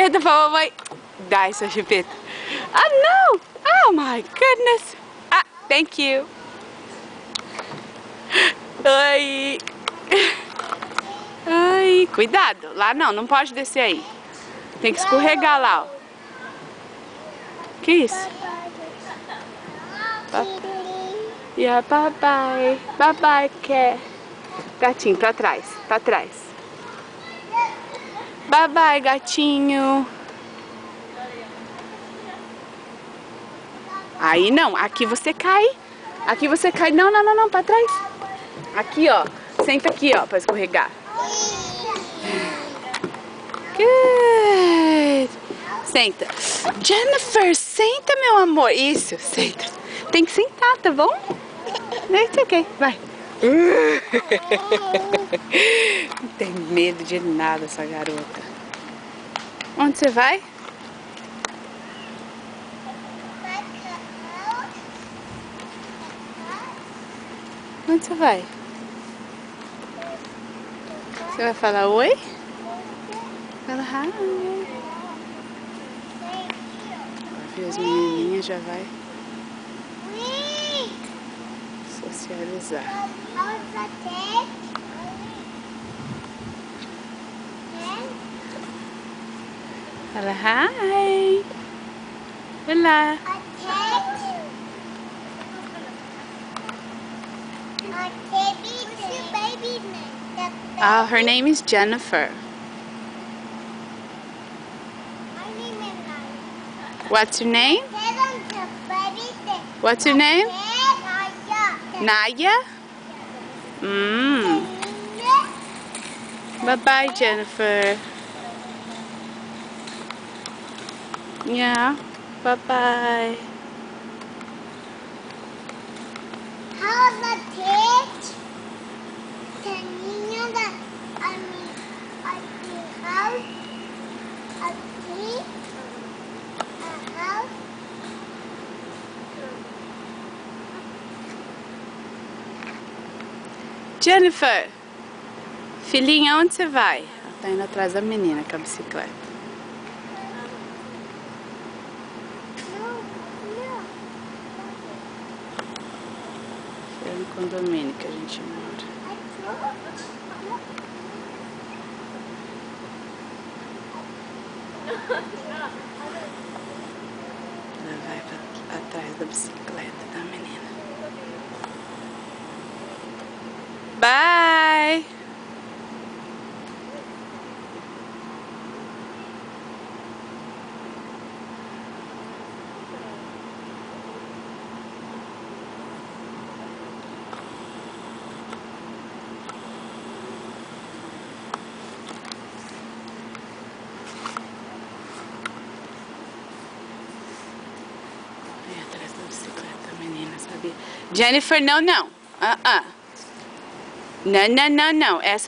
chupeta pra mamãe. Dá essa chupeta. Ah, não! Oh, my goodness. Ah, thank you. Ai. Ai, cuidado. Lá não pode descer aí. Tem que escorregar lá, ó. Que isso? Yeah, bye bye. Bye bye, cat. Gatinho, pra trás, pra trás. Bye bye, gatinho. Aí não, aqui você cai. Aqui você cai. Não, pra trás. Aqui, ó. Senta aqui, ó, pra escorregar. Good. Senta. Jennifer, senta, meu amor. Isso, senta. Tem que sentar, tá bom? It's ok, vai. Não tem medo de nada essa garota. Onde você vai? Onde você vai? Você vai falar oi? Fala hi. Vai ver as menininhas, já vai socializar. Fala hi. Olá. Her name is Jennifer. What's your name? What's your name? Naya? Bye-bye, Jennifer. Yeah, bye-bye. How's the pitch? Caninha da house? Aqui? A house? Jennifer, filhinha, onde você vai? Ela tá indo atrás da menina com a bicicleta. É no condomínio que a gente mora. Ela vai atrás da bicicleta da menina. Bye! Vem atrás da bicicleta da menina, sabia? Jennifer, não. Não. Essa